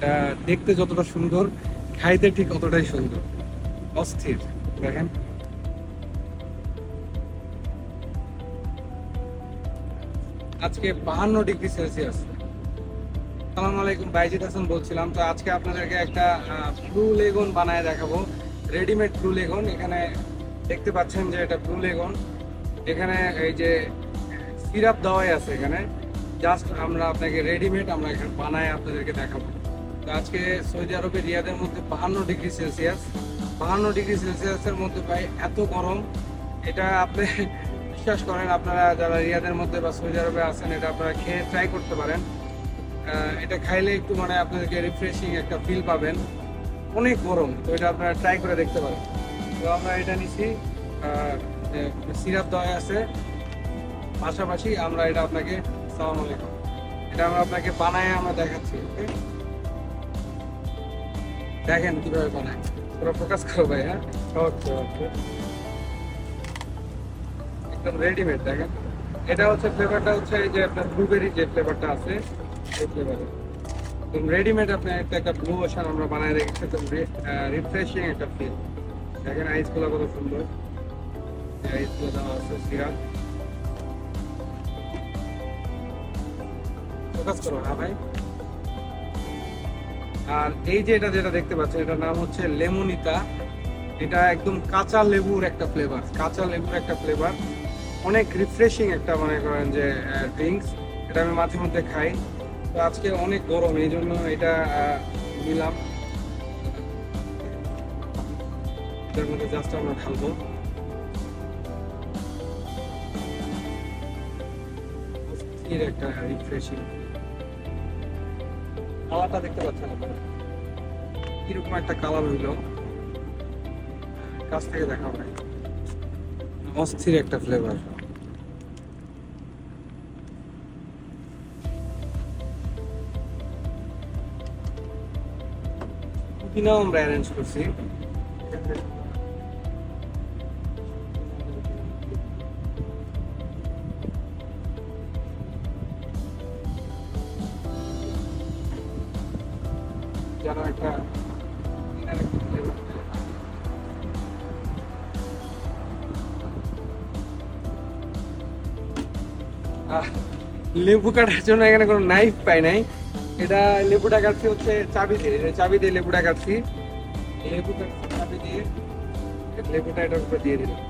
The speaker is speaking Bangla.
এটা দেখতে যতটা সুন্দর খাইতে ঠিক অতটাই সুন্দর, অস্থির। দেখেন আজকে 52°C। আসসালামু আলাইকুম, বাইজিদ হাসান বলছিলাম। তো আজকে আপনাদেরকে একটা ব্লু লেগুন বানায় দেখাবো, রেডিমেড ব্লু লেগুন। এখানে দেখতে পাচ্ছেন যে এটা ব্লু লেগুন। এখানে এই যে সিরাপ দেওয়াই আছে, এখানে জাস্ট আমরা আপনাকে রেডিমেড আমরা এখানে বানায় আপনাদেরকে দেখাবো। তো আজকে সৌদি আরবের রিয়াদের মধ্যে 52°C, 52°C মধ্যে ভাই এত গরম, এটা আপনি বিশ্বাস করেন, আপনারা যারা রিয়াদের মধ্যে বা সৌদি আরবে আছেন এটা আপনারা খেয়ে ট্রাই করতে পারেন। এটা খাইলে একটু মানে আপনাদেরকে রিফ্রেশিং একটা ফিল পাবেন। অনেক গরম, তো এটা আপনারা ট্রাই করে দেখতে পারেন। তো আমরা এটা নিছি, সিরাপ দেওয়া আছে, পাশাপাশি আমরা এটা আপনাকে, আসসালামু আলাইকুম, এটা আমরা আপনাকে বানায় আমরা দেখাচ্ছি। ওকে, দেখেন কিভাবে বানায়, পুরো ফোকাস করো ভাই। হ্যাঁ, একদম রেডিমেড। দেখেন এটা হচ্ছে ফ্লেভারটা হচ্ছে এই যে আপনার ব্লুবেরি যে ফ্লেভারটা আছে এই ফ্লেভারে একদম রেডিমেড। আপনার একটা ব্লু ওশান আমরা বানায় রেখেছি, একদম রিফ্রেশিং একটা ফিল। দেখেন আইসগুলো কত সুন্দর, আইসগুলো দেওয়া আছে, সিরাপ। ফোকাস করো না ভাই। আর এই যে এটা যেটা দেখতে পাচ্ছেন এটার নাম হচ্ছে লেমনিতা। এটা একদম কাঁচা লেবুর একটা ফ্লেভার, কাঁচা লেবুর একটা ফ্লেভার, অনেক রিফ্রেশিং একটা মনে করেন যে ড্রিঙ্কস। এটা আমি মাঝে মধ্যে খাই। তো আজকে অনেক গরম, এই জন্য এটা নিলাম। এটার মধ্যে জাস্ট আমরা ঢালবো। একটা রিফ্রেশিং কালারটা দেখতে পাচ্ছেন আপনারা, কিরকম একটা কালার হইল, কাছ থেকে দেখা হয়, অস্থির একটা ফ্লেভার। পুদিনাও আমরা অ্যারেঞ্জ করছি। যেন একটা লেবু কাটার জন্য এখানে কোনো নাইফ পাই নাই। এটা লেবুটা কাটছি হচ্ছে চাবি দিয়ে, চাবি দিয়ে লেবুটা কাটছি, লেবু কাটছি চাবি দিয়ে, লেবুটা এটার উপরে দিয়ে দিলাম।